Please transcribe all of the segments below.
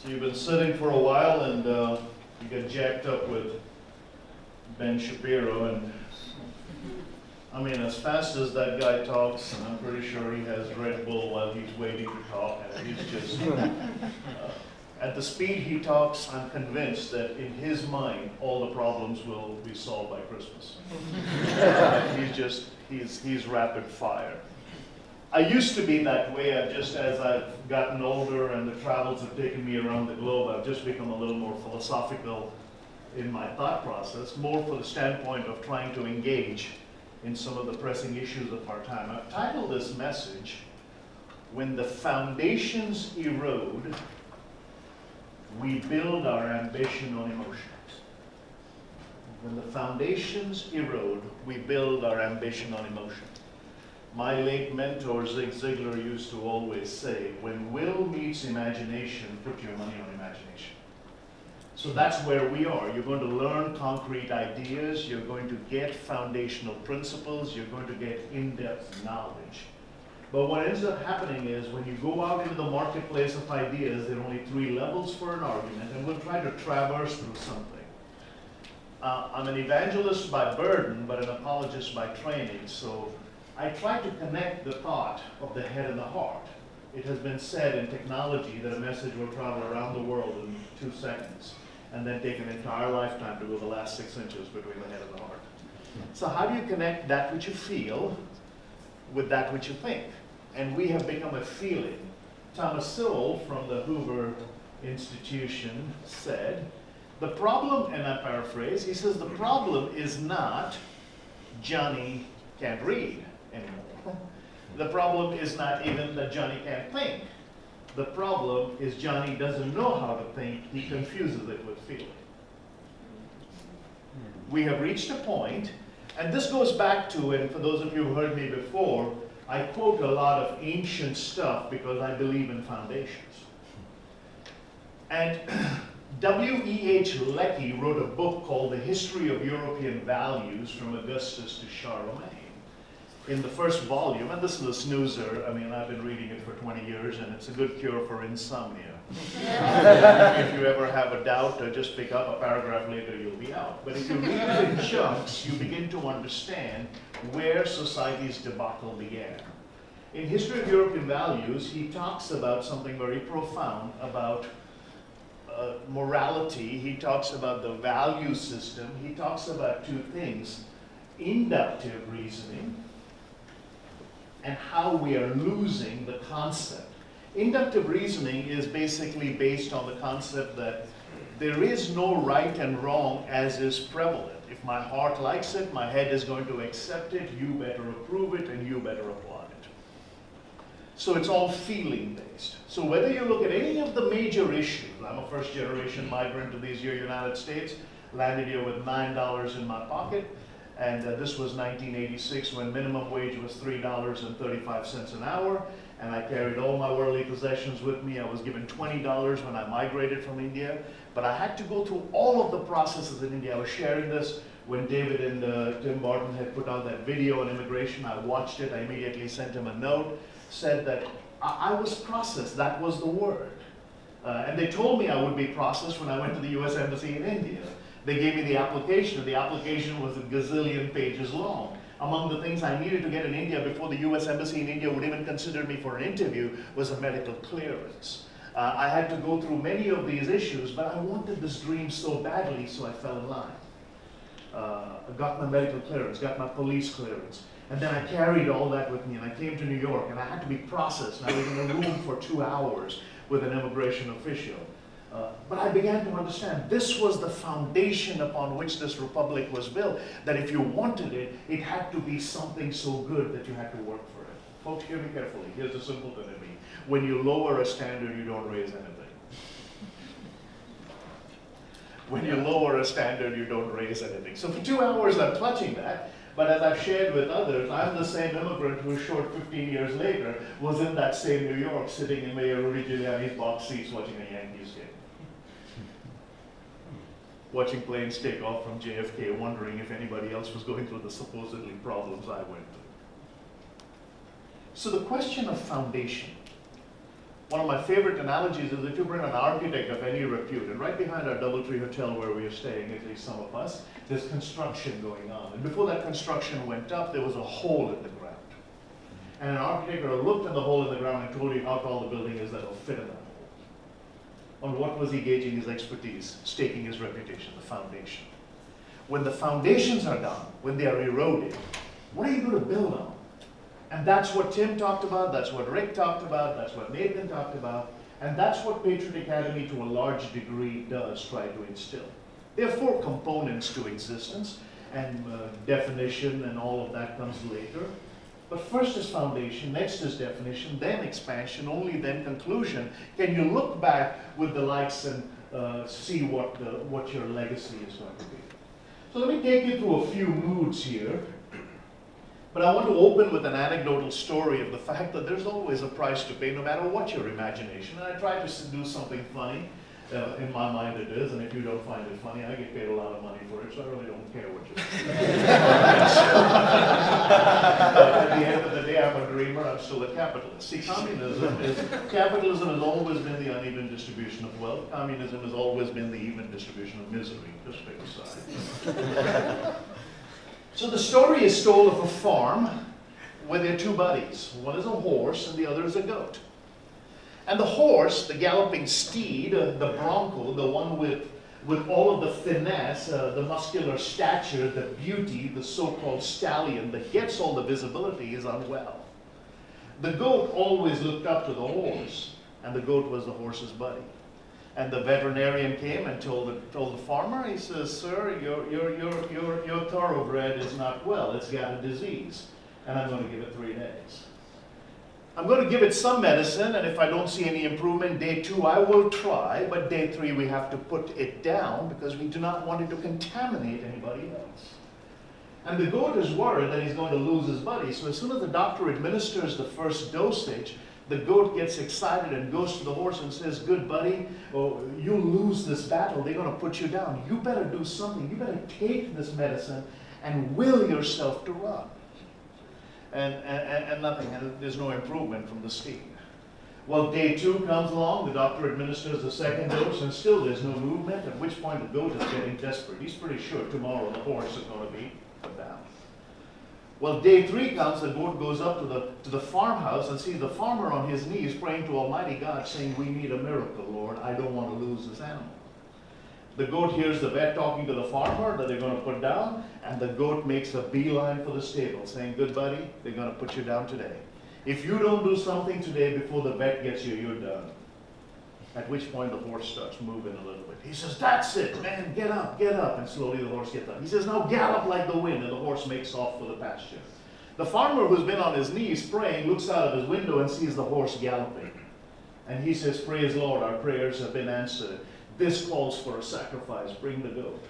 So you've been sitting for a while and you get jacked up with Ben Shapiro, and I mean, as fast as that guy talks, I'm pretty sure he has Red Bull while he's waiting to talk, and he's just, at the speed he talks, I'm convinced that in his mind, all the problems will be solved by Christmas. He's rapid fire. I used to be that way. Just as I've gotten older and the travels have taken me around the globe, I've just become a little more philosophical in my thought process, more for the standpoint of trying to engage in some of the pressing issues of our time. I've titled this message, "When the Foundations Erode, We Build Our Ambition on Emotions." When the foundations erode, we build our ambition on emotion. My late mentor, Zig Ziglar, used to always say, when will meets imagination, put your money on imagination. So that's where we are. You're going to learn concrete ideas, you're going to get foundational principles, you're going to get in-depth knowledge. But what ends up happening is when you go out into the marketplace of ideas, there are only 3 levels for an argument, and we'll try to traverse through something. I'm an evangelist by burden, but an apologist by training, so I try to connect the thought of the head and the heart. It has been said in technology that a message will travel around the world in 2 seconds and then take an entire lifetime to go the last 6 inches between the head and the heart. So how do you connect that which you feel with that which you think? And we have become a feeling. Thomas Sowell from the Hoover Institution said, the problem, and I paraphrase, he says, the problem is not Johnny can't read anymore. The problem is not even that Johnny can't think. The problem is Johnny doesn't know how to think, he confuses it with feeling. We have reached a point, and this goes back to, and for those of you who heard me before, I quote a lot of ancient stuff because I believe in foundations. And W.E.H. Lecky wrote a book called The History of European Values from Augustus to Charlemagne. In the first volume, and this is a snoozer, I mean, I've been reading it for 20 years, and it's a good cure for insomnia. If you ever have a doubt, just pick up a paragraph later, you'll be out. But if you read it in chunks, you begin to understand where society's debacle began. In History of European Values, he talks about something very profound about morality. He talks about the value system. He talks about 2 things, inductive reasoning and how we are losing the concept. Inductive reasoning is basically based on the concept that there is no right and wrong as is prevalent. If my heart likes it, my head is going to accept it, you better approve it, and you better apply it. So it's all feeling based. So whether you look at any of the major issues, I'm a first generation migrant to these here United States, landed here with $9 in my pocket, and this was 1986 when minimum wage was $3.35 an hour, and I carried all my worldly possessions with me. I was given $20 when I migrated from India, but I had to go through all of the processes in India. I was sharing this when David and Tim Barton had put out that video on immigration. I watched it, I immediately sent him a note, said that I was processed, that was the word. And they told me I would be processed when I went to the US Embassy in India. They gave me the application, and the application was a gazillion pages long. Among the things I needed to get in India before the US Embassy in India would even consider me for an interview was a medical clearance. I had to go through many of these issues, but I wanted this dream so badly, so I fell in line. I got my medical clearance, got my police clearance, and then I carried all that with me, and I came to New York, and I had to be processed, and I was in a room for 2 hours with an immigration official. But I began to understand this was the foundation upon which this republic was built, that if you wanted it, it had to be something so good that you had to work for it. Folks, hear me carefully. Here's the simpleton in me. When you lower a standard, you don't raise anything. When you lower a standard, you don't raise anything. So for 2 hours, I'm clutching that. But as I've shared with others, I'm the same immigrant who, short 15 years later, was in that same New York, sitting in Mayor Rudy Giuliani's box seats watching a Yankees game. Watching planes take off from JFK, wondering if anybody else was going through the supposedly problems I went through. So the question of foundation One of my favorite analogies is if you bring an architect of any repute, and right behind our DoubleTree Hotel where we are staying, at least some of us, there's construction going on. And before that construction went up, there was a hole in the ground. And an architect would have looked in the hole in the ground and told you how tall the building is that will fit in that hole. On what was he gauging his expertise, staking his reputation, the foundation. When the foundations are down, when they are eroded, what are you going to build on? And that's what Tim talked about, that's what Rick talked about, that's what Nathan talked about, and that's what Patriot Academy to a large degree does try to instill. There are 4 components to existence, and definition and all of that comes later. But first is foundation, next is definition, then expansion, only then conclusion. Can you look back with the likes and see what your legacy is going to be? So let me take you through a few moods here. But I want to open with an anecdotal story of the fact that there's always a price to pay, no matter what your imagination. And I try to do something funny. In my mind it is, and if you don't find it funny, I get paid a lot of money for it, so I really don't care what you think. At the end of the day, I'm a dreamer, I'm still a capitalist. See, capitalism has always been the uneven distribution of wealth. Communism has always been the even distribution of misery, just pick a side. So the story is told of a farm where there are 2 buddies. One is a horse and the other is a goat. And the horse, the galloping steed, the bronco, the one with all of the finesse, the muscular stature, the beauty, the so-called stallion that gets all the visibility, is unwell. The goat always looked up to the horse, and the goat was the horse's buddy. And the veterinarian came and told the farmer, he says, "Sir, your thoroughbred is not well, it's got a disease, and I'm going to give it 3 days. I'm going to give it some medicine, and if I don't see any improvement, day 2 I will try, but day 3 we have to put it down because we do not want it to contaminate anybody else." And the goat is worried that he's going to lose his buddy, so as soon as the doctor administers the first dosage, the goat gets excited and goes to the horse and says, "Good buddy, oh, you lose this battle, they're going to put you down. You better do something, you better take this medicine and will yourself to run." And nothing, and there's no improvement from the steed. Well, day 2 comes along, the doctor administers the second dose, and still there's no movement, at which point the goat is getting desperate. He's pretty sure tomorrow the horse is going to be put down. Well, day 3 comes, the goat goes up to the farmhouse and sees the farmer on his knees praying to Almighty God, saying, "We need a miracle, Lord. I don't want to lose this animal." The goat hears the vet talking to the farmer that they're going to put down, and the goat makes a beeline for the stable, saying, "Good buddy, they're going to put you down today. If you don't do something today before the vet gets you, you're done." At which point the horse starts moving a little bit. He says, "That's it, man, get up, get up." And slowly the horse gets up. He says, "Now gallop like the wind," and the horse makes off for the pasture. The farmer, who's been on his knees praying, looks out of his window and sees the horse galloping. And he says, "Praise the Lord, our prayers have been answered. This calls for a sacrifice. Bring the goat."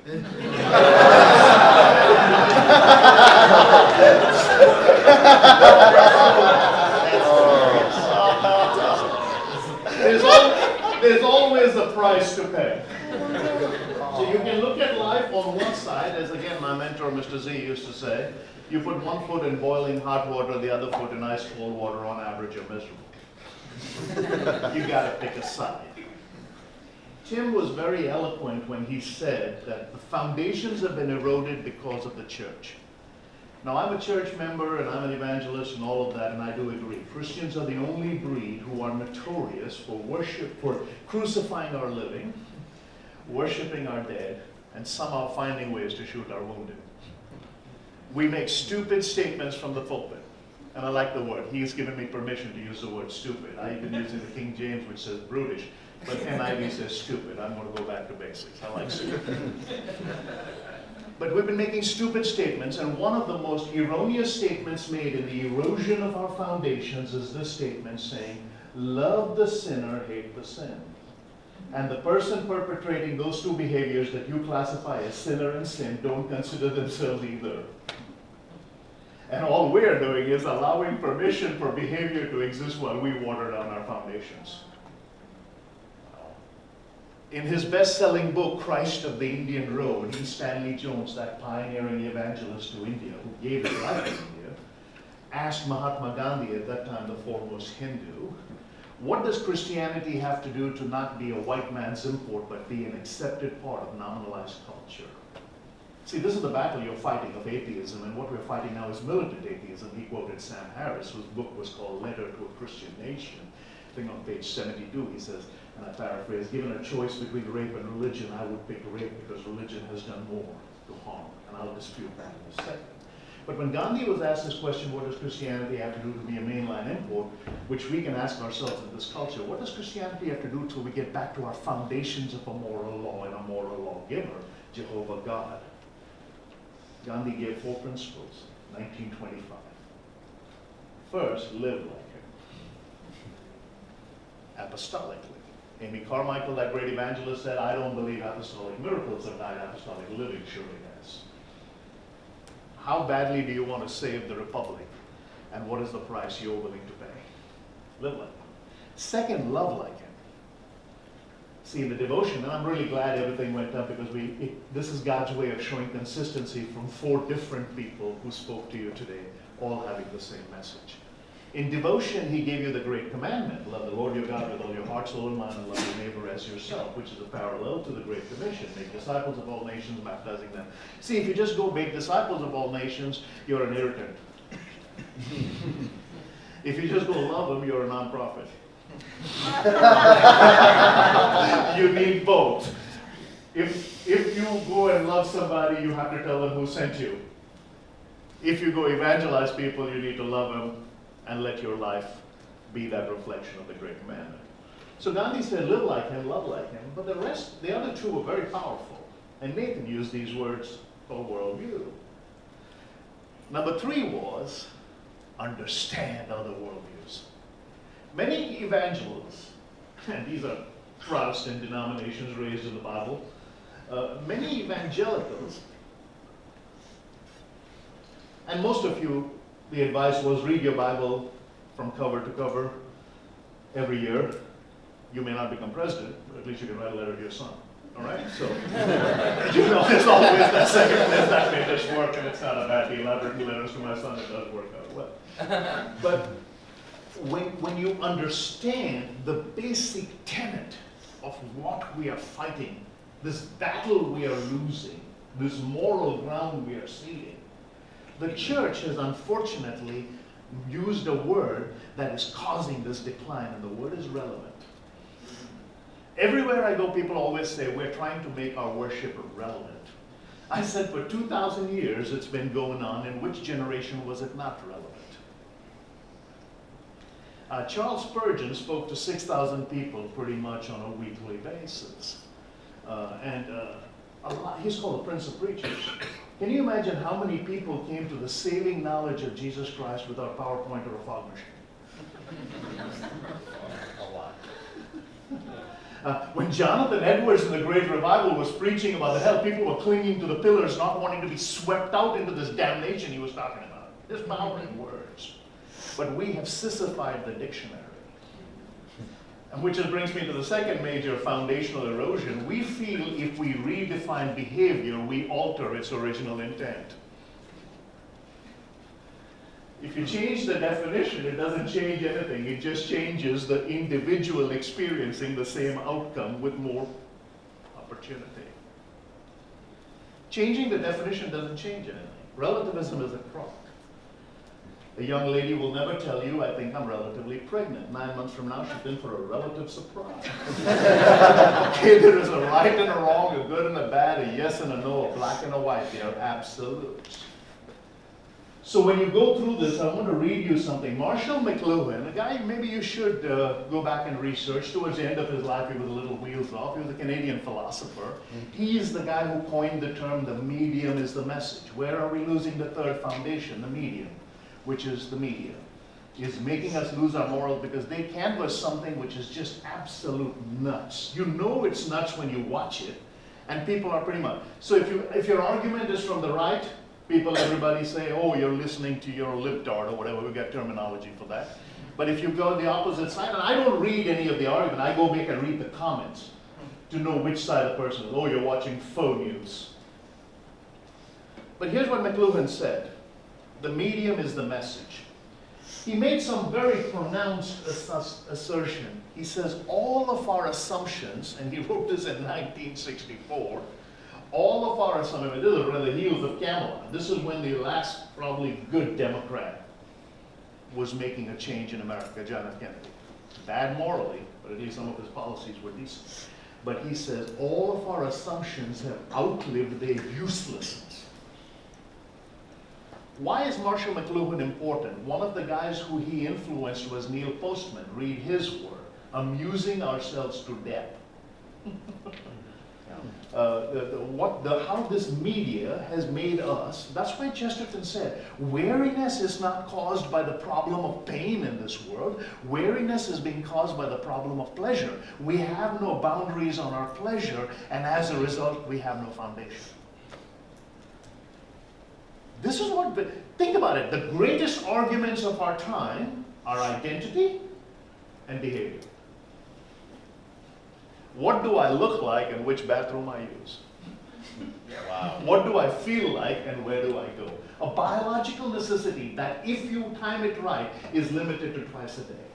There's always a price to pay. So you can look at life on one side, as again my mentor Mr. Z used to say, you put one foot in boiling hot water, the other foot in ice cold water, on average you're miserable. You gotta pick a side. Tim was very eloquent when he said that the foundations have been eroded because of the church. Now, I'm a church member and I'm an evangelist and all of that, and I do agree. Christians are the only breed who are notorious for crucifying our living, worshiping our dead, and somehow finding ways to shoot our wounded. We make stupid statements from the pulpit. And I like the word. He's given me permission to use the word stupid. I even use it in the King James, which says brutish, but NIV says stupid. I'm going to go back to basics. I like stupid. But we've been making stupid statements, and one of the most erroneous statements made in the erosion of our foundations is this statement saying, "Love the sinner, hate the sin." And the person perpetrating those 2 behaviors that you classify as sinner and sin don't consider themselves either. And all we're doing is allowing permission for behavior to exist while we water down our foundations. In his best-selling book, Christ of the Indian Road, E. Stanley Jones, that pioneering evangelist to India, who gave his life to India, asked Mahatma Gandhi, at that time the foremost Hindu, What does Christianity have to do to not be a white man's import, but be an accepted part of nominalized culture? See, this is the battle you're fighting of atheism, and what we're fighting now is militant atheism. He quoted Sam Harris, whose book was called Letter to a Christian Nation. I think on page 72 he says, and I paraphrase, given a choice between rape and religion, I would pick rape because religion has done more to harm. And I'll dispute that in a second. But when Gandhi was asked this question, what does Christianity have to do to be a mainline import, which we can ask ourselves in this culture, what does Christianity have to do till we get back to our foundations of a moral law and a moral lawgiver, Jehovah God? Gandhi gave 4 principles, 1925. First, live like him. Apostolically. Amy Carmichael, that great evangelist, said, I don't believe apostolic miracles have died, apostolic living surely has. How badly do you want to save the republic? And what is the price you're willing to pay? Live like him. Second, love like him. See, in the devotion, and I'm really glad everything went up because this is God's way of showing consistency from 4 different people who spoke to you today, all having the same message. In devotion, he gave you the great commandment, love the Lord your God with all your heart, soul, and mind, and love your neighbor as yourself, which is a parallel to the Great Commission, make disciples of all nations, baptizing them. See, if you just go make disciples of all nations, you're an irritant. If you just go love them, you're a nonprofit. You need both. If you go and love somebody, you have to tell them who sent you. If you go evangelize people, you need to love them and let your life be that reflection of the great commandment. So Gandhi said, live like him, love like him, but the other 2 were very powerful. And Nathan used these words for worldview. Number 3 was, understand other worldviews. Many evangelists, and these are Protestant denominations raised in the Bible, many evangelicals, and most of you, the advice was read your Bible from cover to cover every year. You may not become president, but at least you can write a letter to your son. All right? So, you know, there's always that second place that may just work, and it's not a bad deal. I've written letters to my son, it does work out well. But when you understand the basic tenet of what we are fighting, this battle we are losing, this moral ground we are ceding, the church has unfortunately used a word that is causing this decline, and the word is relevant. Everywhere I go, people always say, we're trying to make our worship relevant. I said, for 2,000 years it's been going on. In which generation was it not relevant? Charles Spurgeon spoke to 6,000 people pretty much on a weekly basis. He's called the Prince of Preachers. Can you imagine how many people came to the saving knowledge of Jesus Christ without PowerPoint or a fog machine? A lot. When Jonathan Edwards in the Great Revival was preaching about the hell, people were clinging to the pillars, not wanting to be swept out into this damnation he was talking about. There's power in words. But we have sissified the dictionary. And which brings me to the second major foundational erosion. We feel if we redefine behavior, we alter its original intent. If you change the definition, it doesn't change anything. It just changes the individual experiencing the same outcome with more opportunity. Changing the definition doesn't change anything. Relativism is a crock. A young lady will never tell you, I think I'm relatively pregnant. 9 months from now, she's in for a relative surprise. Okay, there is a right and a wrong, a good and a bad, a yes and a no, a black and a white. They are absolutes. So when you go through this, I want to read you something. Marshall McLuhan, a guy maybe you should go back and research. Towards the end of his life, he was a little wheels off. He was a Canadian philosopher. He is the guy who coined the term, the medium is the message. Where are we losing the third foundation, the medium? Which is the media, is making us lose our morals because they canvas something which is just absolute nuts. You know it's nuts when you watch it, and people are pretty much. So if your argument is from the right, everybody say, oh, you're listening to your libtard or whatever, we got terminology for that. But if you go the opposite side, and I don't read any of the argument, I go back and read the comments to know which side the person is. Oh, you're watching faux news. But here's what McLuhan said. The medium is the message. He made some very pronounced assertion. He says, all of our assumptions, and he wrote this in 1964, all of our assumptions, this is on the heels of Camelot. This is when the last probably good Democrat was making a change in America, John F. Kennedy. Bad morally, but at least some of his policies were decent. But he says, all of our assumptions have outlived their uselessness. Why is Marshall McLuhan important? One of the guys who he influenced was Neil Postman. Read his work, Amusing Ourselves to Death. How this media has made us, that's why Chesterton said, weariness is not caused by the problem of pain in this world. Weariness is being caused by the problem of pleasure. We have no boundaries on our pleasure, and as a result, we have no foundation. This is what, think about it, the greatest arguments of our time are identity and behavior. What do I look like and which bathroom I use? Wow. What do I feel like and where do I go? A biological necessity that, if you time it right, is limited to twice a day.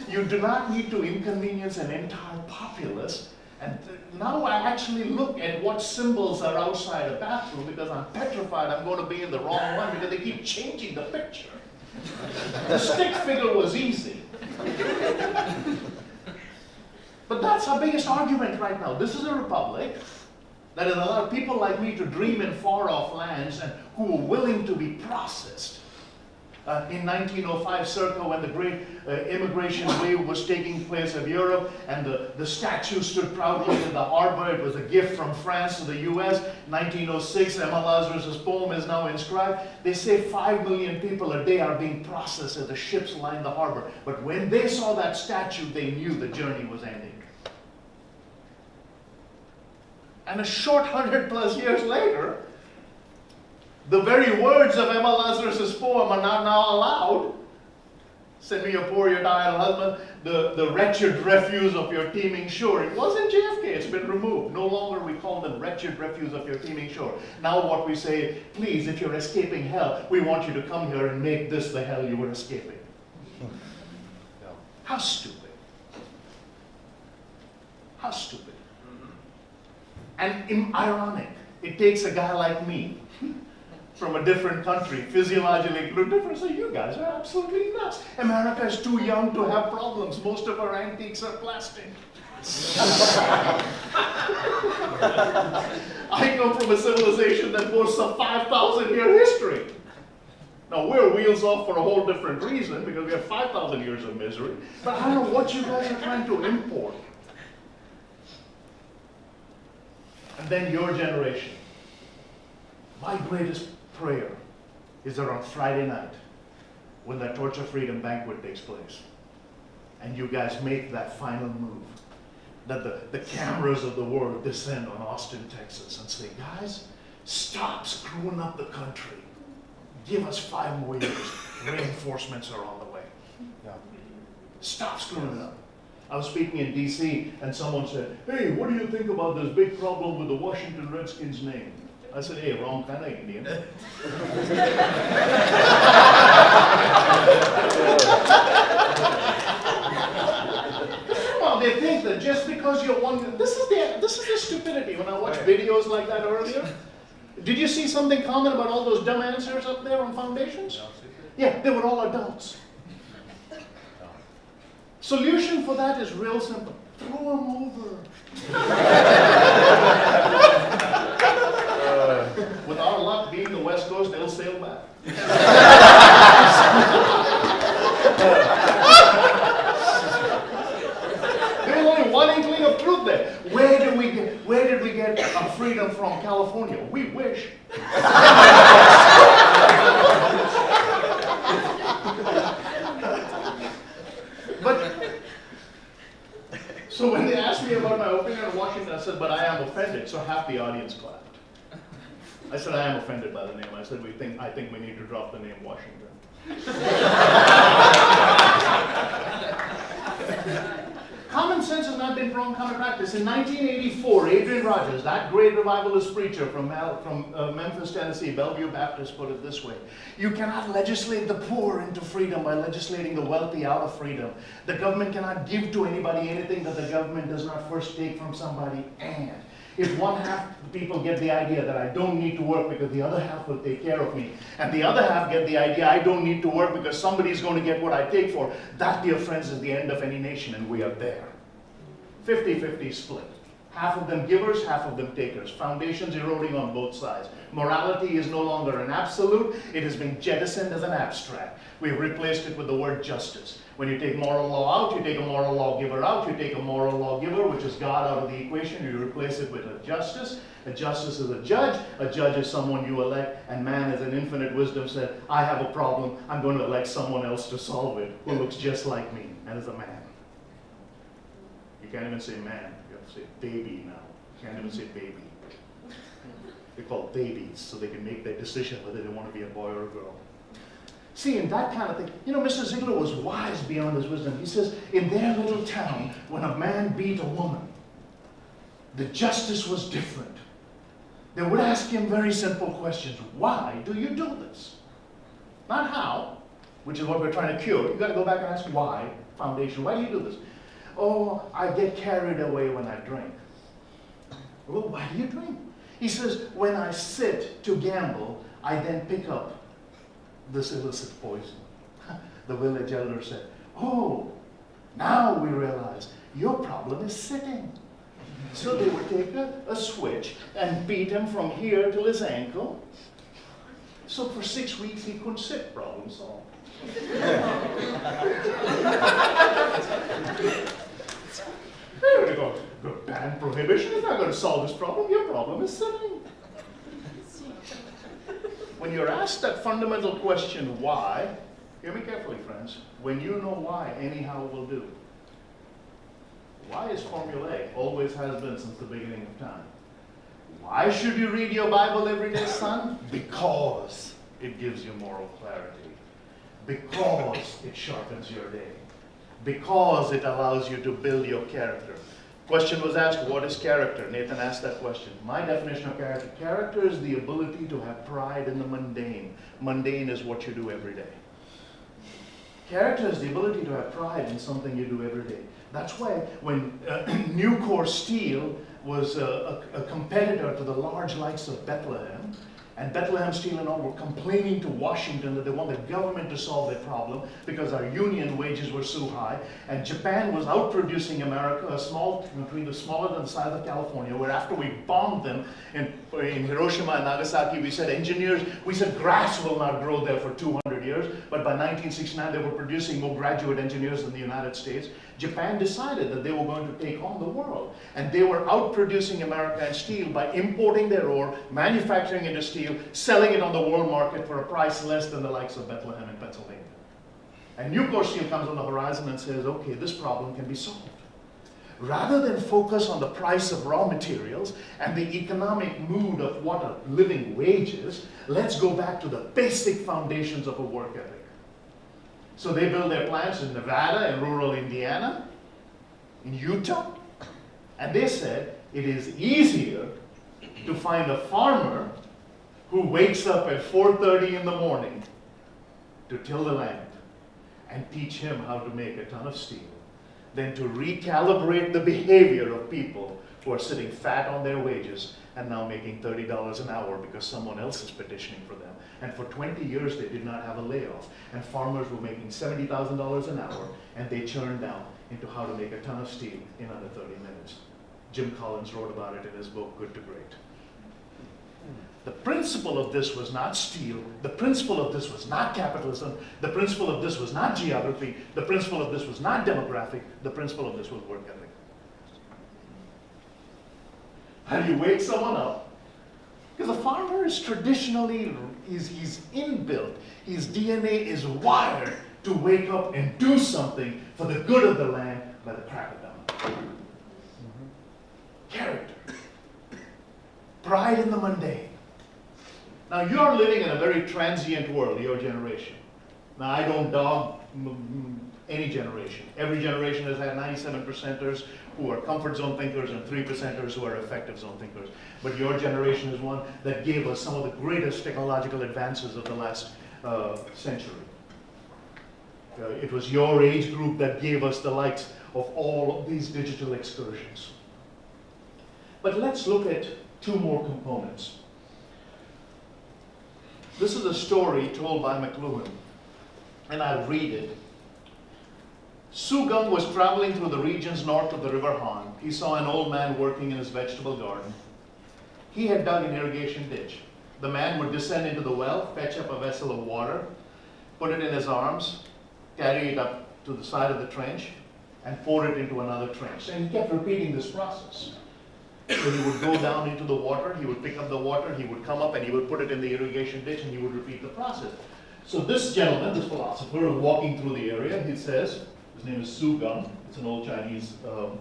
You do not need to inconvenience an entire populace. And now I actually look at what symbols are outside a bathroom because I'm petrified I'm going to be in the wrong one because they keep changing the picture. The stick figure was easy. But that's our biggest argument right now. This is a republic that has allowed people like me to dream in far-off lands and who are willing to be processed. In 1905, circa, when the great immigration wave was taking place of Europe and the statue stood proudly in the harbor, it was a gift from France to the US. 1906, Emma Lazarus' poem is now inscribed. They say 5 million people a day are being processed as the ships line the harbor. But when they saw that statue, they knew the journey was ending. And a short 100+ years later, the very words of Emma Lazarus' poem are not now allowed. Send me your poor, your tired husband, the wretched refuse of your teeming shore. It wasn't JFK, it's been removed. No longer we call them wretched refuse of your teeming shore. Now what we say, please, if you're escaping hell, we want you to come here and make this the hell you were escaping. How stupid. How stupid. And ironic, it takes a guy like me, from a different country, physiologically different, so you guys are absolutely nuts. America is too young to have problems. Most of our antiques are plastic. I come from a civilization that boasts a 5,000-year history. Now, we're wheels off for a whole different reason, because we have 5,000 years of misery. But I don't know what you guys are trying to import. And then your generation. My greatest prayer is that on Friday night, when that Torch of Freedom banquet takes place, and you guys make that final move, that the cameras of the world descend on Austin, Texas, and say, guys, stop screwing up the country. Give us 5 more years. Reinforcements are on the way. Yeah. Stop screwing it up. I was speaking in D.C., and someone said, hey, what do you think about this big problem with the Washington Redskins name? I said, hey, wrong kind of Indian. Well, they think that just because you're one, this is the stupidity. When I watched videos like that earlier, did you see something common about all those dumb answers up there on foundations? Yeah, they were all adults. Solution for that is real simple. Throw them over. With our luck being the West Coast, they'll sail back. There's only one inkling of truth there. Where did we get our freedom from? California. We wish. So when they asked me about my opinion on Washington, I said, but I am offended. So half the audience clapped. I said, I am offended by the name. I said, I think we need to drop the name Washington. Common sense has not been wrong common practice. In 1984, Adrian Rogers, that great revivalist preacher from Memphis, Tennessee, Bellevue Baptist, put it this way. You cannot legislate the poor into freedom by legislating the wealthy out of freedom. The government cannot give to anybody anything that the government does not first take from somebody. And if one half of the people get the idea that I don't need to work because the other half will take care of me, and the other half get the idea I don't need to work because somebody is going to get what I take for, that, dear friends, is the end of any nation, and we are there. 50-50 split. Half of them givers, half of them takers. Foundations eroding on both sides. Morality is no longer an absolute. It has been jettisoned as an abstract. We've replaced it with the word justice. When you take moral law out, you take a moral lawgiver out. You take a moral lawgiver, which is God, out of the equation. You replace it with a justice. A justice is a judge. A judge is someone you elect. And man, as an infinite wisdom, said, I have a problem. I'm going to elect someone else to solve it who looks just like me and is a man. You can't even say man. You have to say baby now. You can't even say baby. They're called babies, so they can make their decision whether they want to be a boy or a girl. See, in that kind of thing, you know, Mr. Ziegler was wise beyond his wisdom. He says, in their little town, when a man beat a woman, the justice was different. They would ask him very simple questions. Why do you do this? Not how, which is what we're trying to cure. You've got to go back and ask why, foundation. Why do you do this? Oh, I get carried away when I drink. Well, why do you drink? He says, when I sit to gamble, I then pick up this illicit poison. The village elder said, oh, now we realize your problem is sitting. So they would take a switch and beat him from here till his ankle. So for 6 weeks he couldn't sit, problem solved. There we go. Good ban prohibition is not going to solve this problem. Your problem is sitting. When you're asked that fundamental question, why, hear me carefully, friends. When you know why, anyhow will do. Why is formulaic, always has been since the beginning of time. Why should you read your Bible every day, son? Because it gives you moral clarity. Because it sharpens your day. Because it allows you to build your character. Question was asked, what is character? Nathan asked that question. My definition of character. Character is the ability to have pride in the mundane. Mundane is what you do every day. Character is the ability to have pride in something you do every day. That's why when Nucor Steel was a competitor to the large lights of Bethlehem, and Bethlehem Steel and all were complaining to Washington that they want the government to solve their problem because our union wages were so high. And Japan was outproducing America, a small country, smaller than the size of California, where after we bombed them in Hiroshima and Nagasaki, we said grass will not grow there for 200 years. But by 1969, they were producing more graduate engineers than the United States. Japan decided that they were going to take on the world. And they were outproducing America in steel by importing their ore, manufacturing into steel, selling it on the world market for a price less than the likes of Bethlehem and Pennsylvania. And Nucor Steel comes on the horizon and says, okay, this problem can be solved. Rather than focus on the price of raw materials and the economic mood of what a living wage is, let's go back to the basic foundations of a work ethic. So they build their plants in Nevada, in rural Indiana, in Utah, and they said it is easier to find a farmer who wakes up at 4:30 in the morning to till the land and teach him how to make a ton of steel than to recalibrate the behavior of people who are sitting fat on their wages and now making $30 an hour because someone else is petitioning for them. And for 20 years they did not have a layoff. And farmers were making $70,000 an hour, and they churned down into how to make a ton of steel in under 30 minutes. Jim Collins wrote about it in his book, Good to Great. The principle of this was not steel. The principle of this was not capitalism. The principle of this was not geography. The principle of this was not demographic. The principle of this was work ethic. How do you wake someone up? Because a farmer is traditionally, he's inbuilt. His DNA is wired to wake up and do something for the good of the land by the crack of dawn. Character. Pride in the mundane. Now you're living in a very transient world, your generation. Now I don't dog Any generation. Every generation has had 97 percenters who are comfort zone thinkers and 3 percenters who are effective zone thinkers. But your generation is one that gave us some of the greatest technological advances of the last century. It was your age group that gave us the likes of all of these digital excursions. But let's look at two more components. This is a story told by McLuhan, and I'll read it. Sugang was traveling through the regions north of the River Han. He saw an old man working in his vegetable garden. He had dug an irrigation ditch. The man would descend into the well, fetch up a vessel of water, put it in his arms, carry it up to the side of the trench, and pour it into another trench. And he kept repeating this process. So he would go down into the water, he would pick up the water, he would come up and he would put it in the irrigation ditch and he would repeat the process. So this gentleman, this philosopher, is walking through the area. He says, his name is Su Gung, it's an old Chinese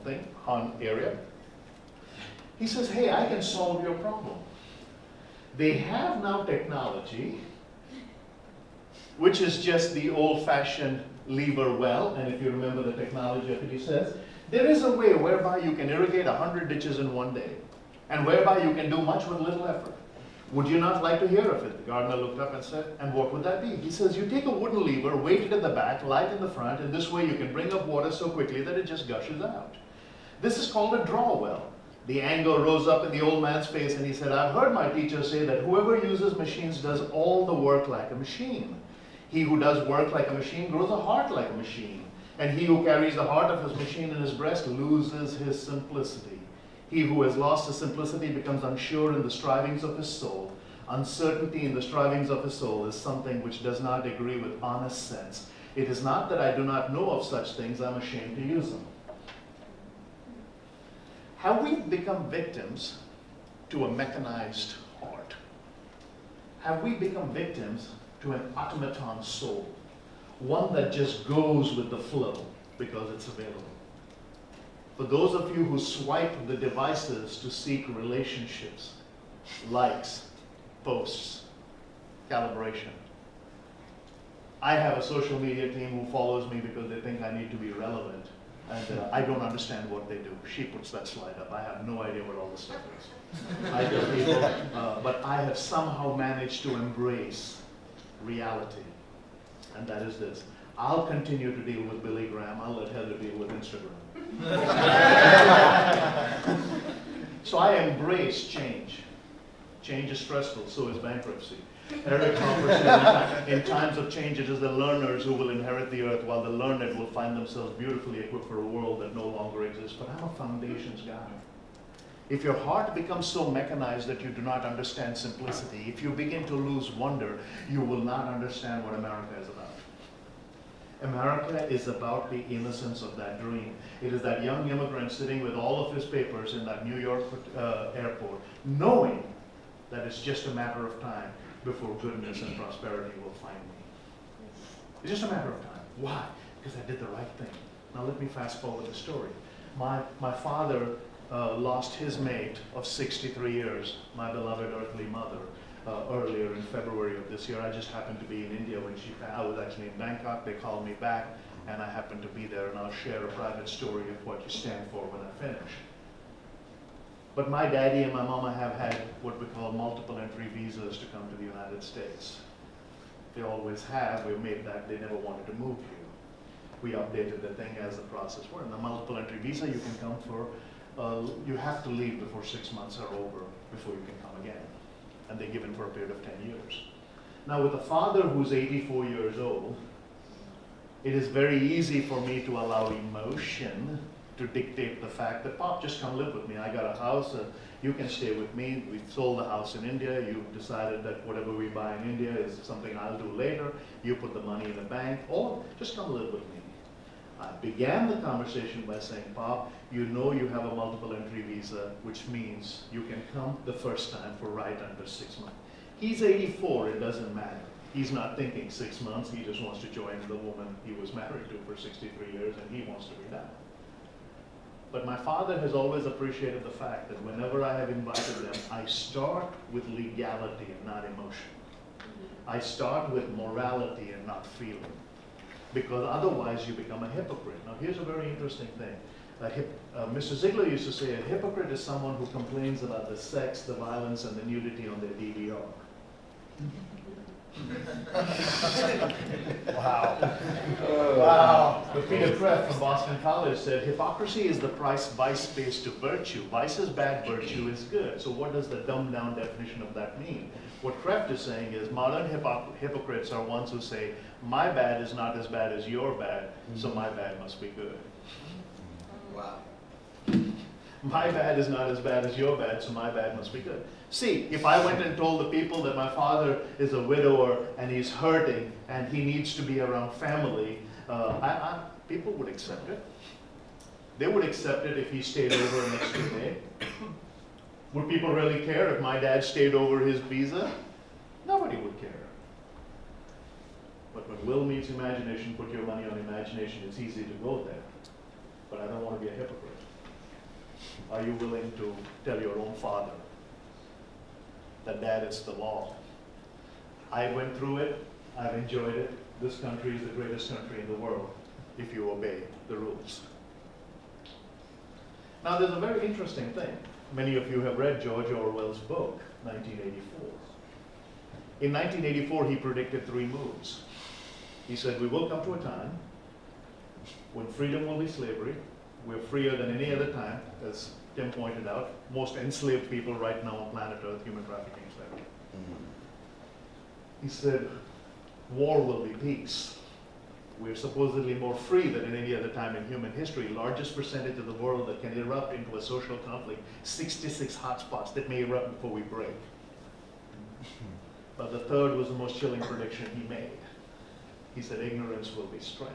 thing, Han area. He says, hey, I can solve your problem. They have now technology, which is just the old-fashioned lever well, and if you remember the technology of it, he says, there is a way whereby you can irrigate 100 ditches in one day, and whereby you can do much with little effort. Would you not like to hear of it? The gardener looked up and said, and what would that be? He says, you take a wooden lever, weight it in the back, light in the front, and this way you can bring up water so quickly that it just gushes out. This is called a draw well. The anger rose up in the old man's face and he said, I've heard my teacher say that whoever uses machines does all the work like a machine. He who does work like a machine grows a heart like a machine. And he who carries the heart of his machine in his breast loses his simplicity. He who has lost his simplicity becomes unsure in the strivings of his soul. Uncertainty in the strivings of his soul is something which does not agree with honest sense. It is not that I do not know of such things, I'm ashamed to use them. Have we become victims to a mechanized heart? Have we become victims to an automaton soul? One that just goes with the flow because it's available. For those of you who swipe the devices to seek relationships, likes, posts, calibration. I have a social media team who follows me because they think I need to be relevant. And I don't understand what they do. She puts that slide up. I have no idea what all this stuff is. I tell people, but I have somehow managed to embrace reality. And that is this. I'll continue to deal with Billy Graham. I'll let Heather deal with Instagram. So I embrace change. Change is stressful, so is bankruptcy. Eric Hoffer said, in times of change, it is the learners who will inherit the earth, while the learned will find themselves beautifully equipped for a world that no longer exists. But I'm a foundations guy. If your heart becomes so mechanized that you do not understand simplicity, if you begin to lose wonder, you will not understand what America is about. America is about the innocence of that dream. It is that young immigrant sitting with all of his papers in that New York airport, knowing that it's just a matter of time before goodness and prosperity will find me. It's just a matter of time. Why? Because I did the right thing. Now let me fast forward the story. My father lost his mate of 63 years, my beloved earthly mother, earlier in February of this year. I just happened to be in India when she passed. I was actually in Bangkok. They called me back, and I happened to be there, and I'll share a private story of what you stand for when I finish. But my daddy and my mama have had what we call multiple entry visas to come to the United States. They always have. We've made that. They never wanted to move here. We updated the thing as the process worked. In the multiple entry visa, you can come for, you have to leave before 6 months are over before you can come again. And they're given for a period of 10 years. Now with a father who's 84 years old, it is very easy for me to allow emotion to dictate the fact that, Pop, just come live with me. I got a house, you can stay with me. We've sold the house in India. You've decided that whatever we buy in India is something I'll do later. You put the money in the bank, or just come live with me. I began the conversation by saying, Pop, you know you have a multiple entry visa, which means you can come the first time for right under 6 months. He's 84, it doesn't matter. He's not thinking 6 months, he just wants to join the woman he was married to for 63 years and he wants to be done. But my father has always appreciated the fact that whenever I have invited them, I start with legality and not emotion. I start with morality and not feeling. because otherwise you become a hypocrite. Now here's a very interesting thing. Mr. Ziegler used to say a hypocrite is someone who complains about the sex, the violence, and the nudity on their DVR. Wow. Wow. But Peter Kreeft from Boston College said, hypocrisy is the vice based to virtue. Vice is bad, virtue is good. So what does the dumbed down definition of that mean? What Kreeft is saying is modern hypocrites are ones who say, my bad is not as bad as your bad, so my bad must be good. Wow. My bad is not as bad as your bad, so my bad must be good. See, if I went and told the people that my father is a widower and he's hurting and he needs to be around family, people would accept it. They would accept it if he stayed over an extra day. Would people really care if my dad stayed over his visa? Nobody would care. But when will meets imagination, put your money on imagination, it's easy to go there. But I don't want to be a hypocrite. Are you willing to tell your own father that dad is the law? I went through it, I've enjoyed it. This country is the greatest country in the world if you obey the rules. Now there's a very interesting thing. Many of you have read George Orwell's book, 1984. In 1984, he predicted 3 moves. He said, we will come to a time when freedom will be slavery. We're freer than any other time, as Tim pointed out. Most enslaved people right now on planet Earth, human trafficking slavery. He said, war will be peace. We're supposedly more free than in any other time in human history. Largest percentage of the world that can erupt into a social conflict, 66 hotspots that may erupt before we break. But the third was the most chilling prediction he made. He said, ignorance will be strength.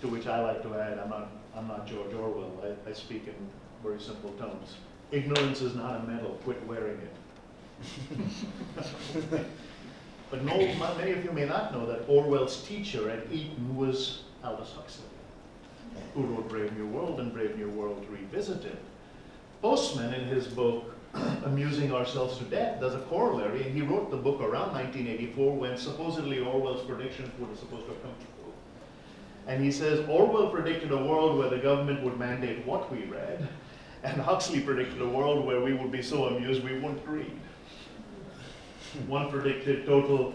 To which I like to add, I'm not George Orwell. I speak in very simple terms. Ignorance is not a medal. Quit wearing it. But many of you may not know that Orwell's teacher at Eton was Aldous Huxley, who wrote Brave New World and Brave New World Revisited. Postman, in his book, Amusing Ourselves to Death, does a corollary, and he wrote the book around 1984 when supposedly Orwell's predictions were supposed to come true. And he says, Orwell predicted a world where the government would mandate what we read, and Huxley predicted a world where we would be so amused we wouldn't read. One predicted total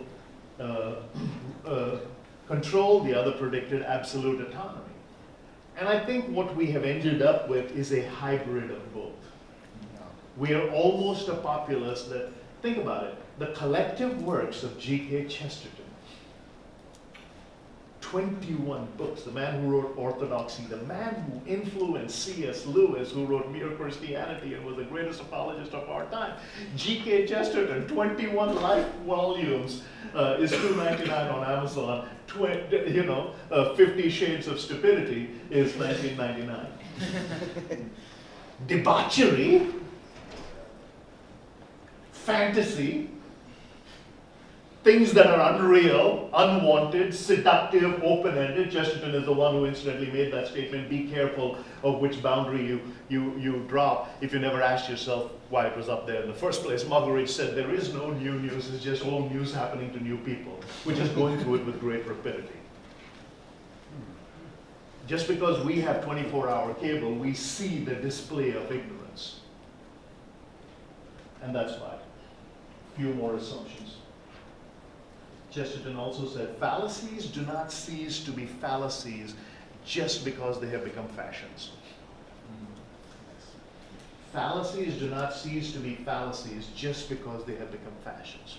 control, the other predicted absolute autonomy. And I think what we have ended up with is a hybrid of both. We are almost a populace that, think about it, the collective works of G.K. Chesterton, 21 books, the man who wrote Orthodoxy, the man who influenced C.S. Lewis, who wrote Mere Christianity and was the greatest apologist of our time. G.K. Chesterton, 21 life volumes, is $2.99 on Amazon. 50 Shades of Stupidity is $19.99. Debauchery, fantasy, things that are unreal, unwanted, seductive, open-ended. Chesterton is the one who incidentally made that statement, be careful of which boundary you drop if you never asked yourself why it was up there in the first place. Muggeridge said there is no new news, it's just old news happening to new people. We're just going through it with great rapidity. Just because we have 24-hour cable, we see the display of ignorance. And that's why. Few more assumptions. Chesterton also said, fallacies do not cease to be fallacies just because they have become fashions. Fallacies do not cease to be fallacies just because they have become fashions.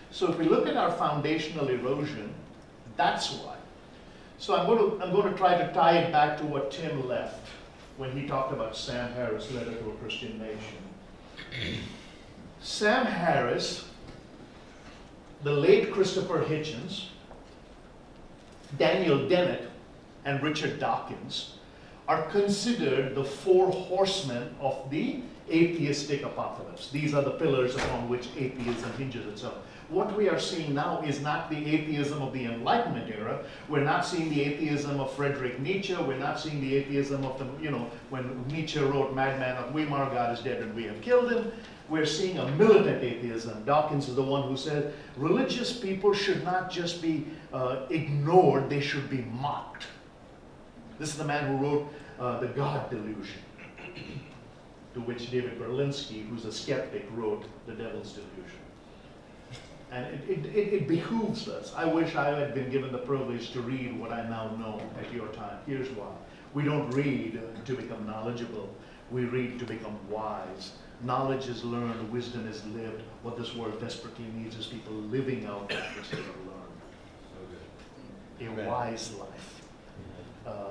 So if we look at our foundational erosion, that's why. So I'm going to try to tie it back to what Tim left when he talked about Sam Harris' letter to a Christian nation. Sam Harris, the late Christopher Hitchens, Daniel Dennett, and Richard Dawkins are considered the 4 horsemen of the atheistic apocalypse. These are the pillars upon which atheism hinges itself. What we are seeing now is not the atheism of the Enlightenment era. We're not seeing the atheism of Friedrich Nietzsche. We're not seeing the atheism of when Nietzsche wrote Madman of Weimar, God is dead and we have killed him. We're seeing a militant atheism. Dawkins is the one who said religious people should not just be ignored, they should be mocked. This is the man who wrote The God Delusion, to which David Berlinski, who's a skeptic, wrote The Devil's Delusion. And it behooves us. I wish I had been given the privilege to read what I now know at your time. Here's why. We don't read to become knowledgeable. We read to become wise. Knowledge is learned, wisdom is lived. What this world desperately needs is people living out that which they have learned. A wise life.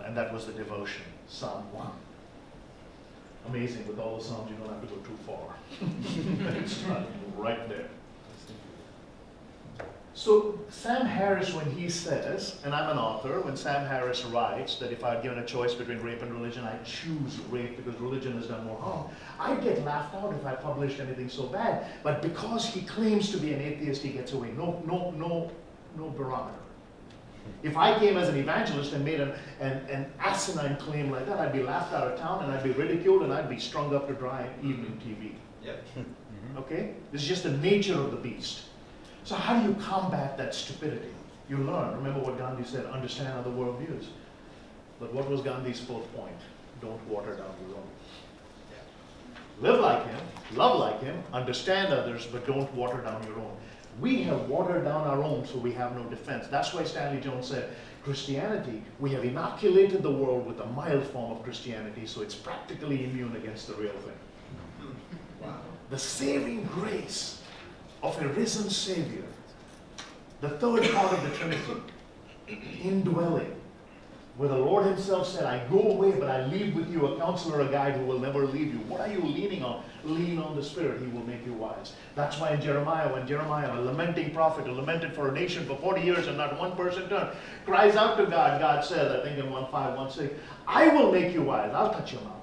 And that was the devotion, Psalm 1. Amazing, with all the Psalms you don't have to go too far. It's right there. So Sam Harris, when he says, and I'm an author, when Sam Harris writes that if I had given a choice between rape and religion, I'd choose rape because religion has done more harm, I'd get laughed out if I published anything so bad. But because he claims to be an atheist, he gets away. No barometer. If I came as an evangelist and made an asinine claim like that, I'd be laughed out of town and I'd be ridiculed and I'd be strung up to dry in evening TV. Yep. Okay? This is just the nature of the beast. So how do you combat that stupidity? You learn. Remember what Gandhi said, understand how the world views. But what was Gandhi's fourth point? Don't water down your own. Live like him, love like him, understand others, but don't water down your own. We have watered down our own, so we have no defense. That's why Stanley Jones said, Christianity, we have inoculated the world with a mild form of Christianity, so it's practically immune against the real thing. Wow. The saving grace of a risen Savior, the third part of the Trinity, indwelling, where the Lord himself said, I go away, but I leave with you a counselor, a guide who will never leave you. What are you leaning on? Lean on the Spirit, he will make you wise. That's why in Jeremiah, when Jeremiah, a lamenting prophet who lamented for a nation for 40 years and not one person turned, cries out to God, God says, I think in 1:5, 1:6, I will make you wise, I'll touch your mouth.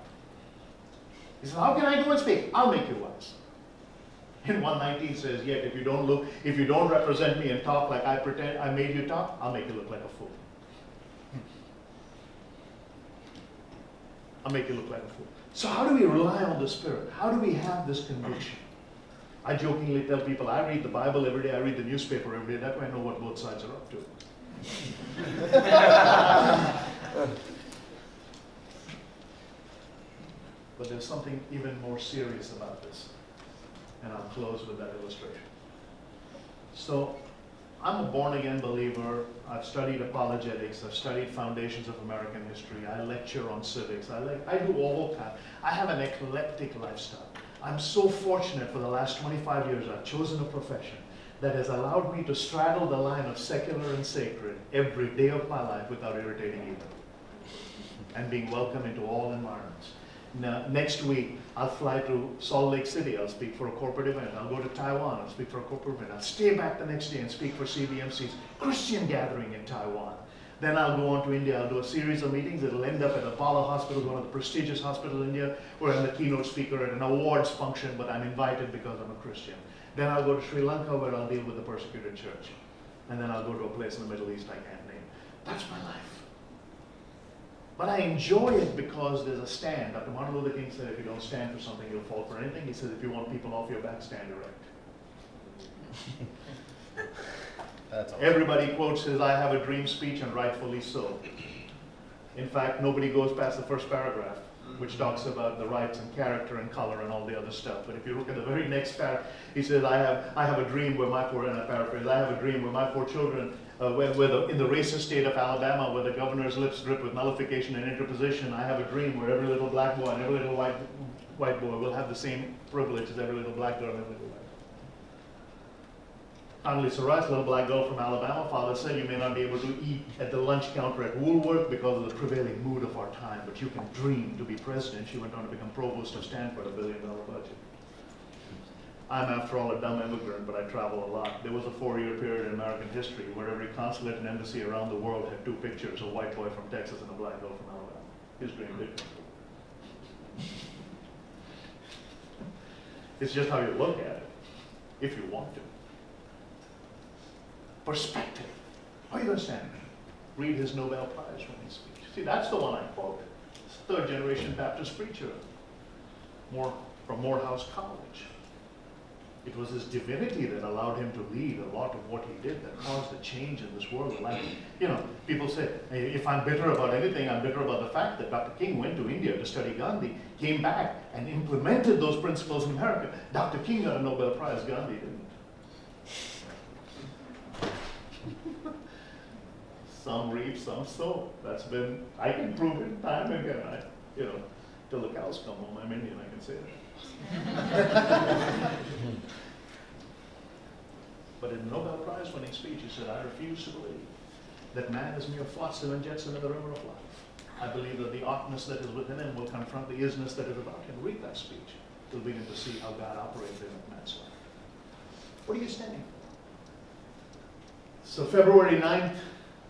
He says, how can I go and speak? I'll make you wise. In 1:19 says, yet if you don't represent me and talk like I pretend I made you talk, I'll make you look like a fool. I'll make you look like a fool. So how do we rely on the Spirit? How do we have this conviction? I jokingly tell people, I read the Bible every day, I read the newspaper every day, that way I know what both sides are up to. But there's something even more serious about this. And I'll close with that illustration. So, I'm a born-again believer. I've studied apologetics. I've studied foundations of American history. I lecture on civics. I do all kinds. I have an eclectic lifestyle. I'm so fortunate for the last 25 years I've chosen a profession that has allowed me to straddle the line of secular and sacred every day of my life without irritating either. And being welcome into all environments. Now, next week, I'll fly to Salt Lake City. I'll speak for a corporate event. I'll go to Taiwan. I'll speak for a corporate event. I'll stay back the next day and speak for CBMC's Christian gathering in Taiwan. Then I'll go on to India. I'll do a series of meetings. It'll end up at Apollo Hospital, one of the prestigious hospitals in India, where I'm the keynote speaker at an awards function, but I'm invited because I'm a Christian. Then I'll go to Sri Lanka, where I'll deal with the persecuted church. And then I'll go to a place in the Middle East I can't name. That's my life. But I enjoy it because there's a stand. Dr. Martin Luther King said, if you don't stand for something, you'll fall for anything. He says, if you want people off your back, stand erect. That's awesome. Everybody quotes his I have a dream speech, and rightfully so. In fact, nobody goes past the first paragraph, which talks about the rights and character and color and all the other stuff. But if you look at the very next paragraph, he says, I have a dream where my four, and I paraphrase, I have a dream where my 4 children, in the racist state of Alabama, where the governor's lips drip with nullification and interposition, I have a dream where every little black boy and every little white boy will have the same privilege as every little black girl and every little white boy. Finally, Sarai's little black girl from Alabama, father said, you may not be able to eat at the lunch counter at Woolworth because of the prevailing mood of our time, but you can dream to be president. She went on to become provost of Stanford, $1 billion budget. I'm, after all, a dumb immigrant, but I travel a lot. There was a 4-year period in American history where every consulate and embassy around the world had 2 pictures, a white boy from Texas and a black girl from Alabama. His dream did come true. It's just how you look at it, if you want to. Perspective. How are you going to stand? Read his Nobel Prize when he speaks. See, that's the one I quote. 3rd generation Baptist preacher from Morehouse College. It was his divinity that allowed him to lead a lot of what he did that caused a change in this world. Like, people say, hey, if I'm bitter about anything, I'm bitter about the fact that Dr. King went to India to study Gandhi, came back and implemented those principles in America. Dr. King got a Nobel Prize, Gandhi didn't. Some reap, some sow. I can prove it time and again. Till the cows come home, I'm Indian, I can say that. But in the Nobel Prize winning speech, he said, I refuse to believe that man is mere flotsam and jetsam in the river of life. I believe that the oughtness that is within him will confront the isness that is about him. Read that speech. You'll begin to see how God operates in a man's life. What are you standing for? So February 9th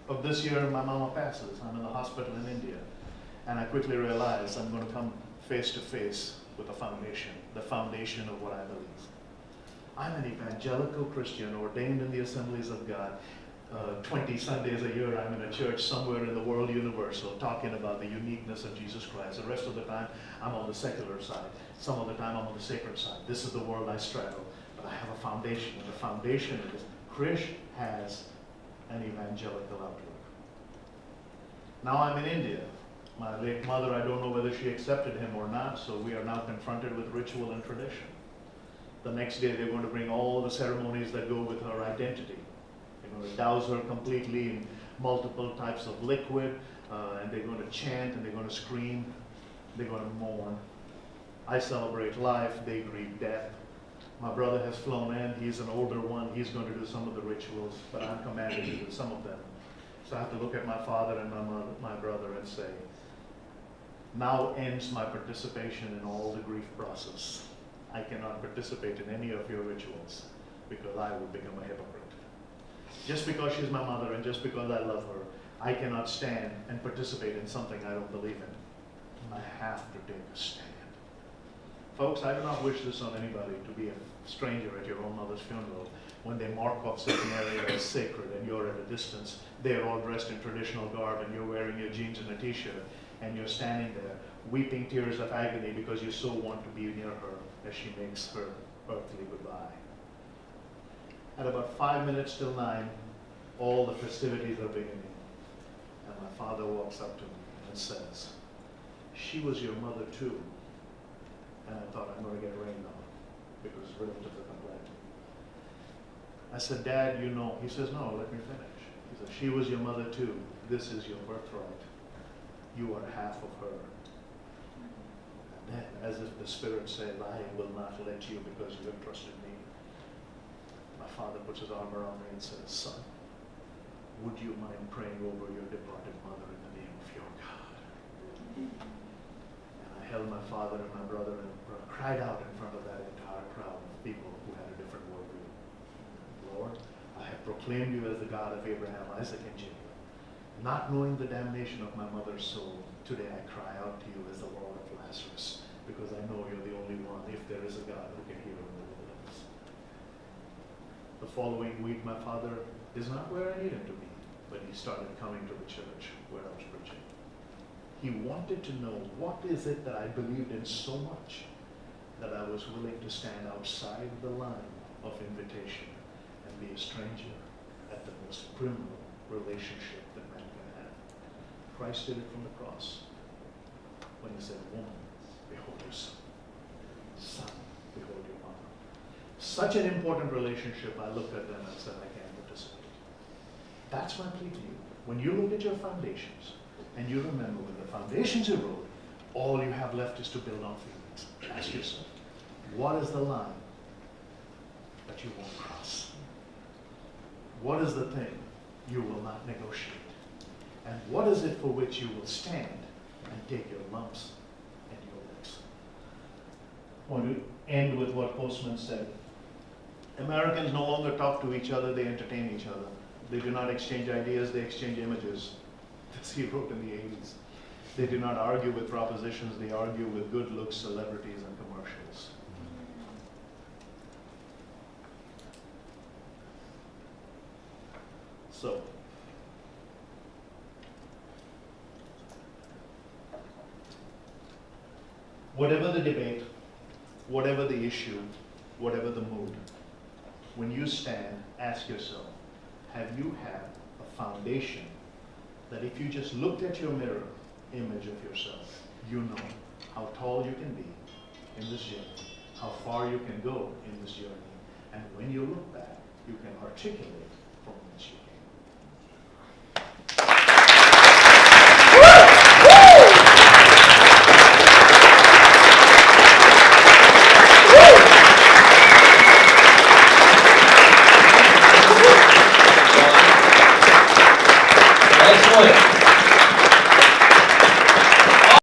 of this year, my mama passes. I'm in the hospital in India. And I quickly realized I'm going to come face to face with the foundation of what I believe. I'm an evangelical Christian ordained in the Assemblies of God. 20 Sundays a year I'm in a church somewhere in the world universal talking about the uniqueness of Jesus Christ. The rest of the time I'm on the secular side. Some of the time I'm on the sacred side. This is the world I straddle. But I have a foundation, and the foundation is Krish has an evangelical outlook. Now I'm in India. My late mother, I don't know whether she accepted him or not, so we are now confronted with ritual and tradition. The next day they're going to bring all the ceremonies that go with her identity. They're going to douse her completely in multiple types of liquid, and they're going to chant, and they're going to scream, they're going to mourn. I celebrate life, they grieve death. My brother has flown in, he's an older one, he's going to do some of the rituals, but I'm commanded to do some of them. So I have to look at my father and my brother and say, now ends my participation in all the grief process. I cannot participate in any of your rituals because I will become a hypocrite. Just because she's my mother and just because I love her, I cannot stand and participate in something I don't believe in. I have to take a stand. Folks, I do not wish this on anybody, to be a stranger at your own mother's funeral. When they mark off certain area as sacred and you're at a distance, they're all dressed in traditional garb and you're wearing your jeans and a t-shirt, and you're standing there weeping tears of agony because you so want to be near her as she makes her earthly goodbye. At about 5 minutes till 9, all the festivities are beginning, and my father walks up to me and says, she was your mother too. And I thought, I'm going to get rained on because relatives are complaining. I said, Dad, you know. He says, no, let me finish. He says, she was your mother too. This is your birthright. You are half of her. And then, as if the Spirit said, I will not let you because you have trusted me. My father puts his arm around me and says, son, would you mind praying over your departed mother in the name of your God? And I held my father and my brother and cried out in front of that entire crowd of people who had a different worldview. Lord, I have proclaimed you as the God of Abraham, Isaac, and Jacob. Not knowing the damnation of my mother's soul, today I cry out to you as the Lord of Lazarus, because I know you're the only one, if there is a God, who can heal in the wilderness. The following week, my father is not where I need him to be, but he started coming to the church where I was preaching. He wanted to know, what is it that I believed in so much that I was willing to stand outside the line of invitation and be a stranger at the most criminal relationship that man can have. Christ did it from the cross when he said, woman, behold your son. Son, behold your mother. Such an important relationship, I looked at them and said, I can't participate. That's my plea to you. When you look at your foundations, and you remember when the foundations erode, all you have left is to build on feelings. Ask yourself, what is the line that you won't cross? What is the thing you will not negotiate? And what is it for which you will stand and take your lumps and your licks? I want to end with what Postman said. Americans no longer talk to each other, they entertain each other. They do not exchange ideas, they exchange images. That's he wrote in the 80s. They do not argue with propositions, they argue with good looks, celebrities, and commercials. So, whatever the debate, whatever the issue, whatever the mood, when you stand, ask yourself, have you had a foundation that if you just looked at your mirror image of yourself, you know how tall you can be in this journey, how far you can go in this journey, and when you look back, you can articulate from whence you came. Excellent.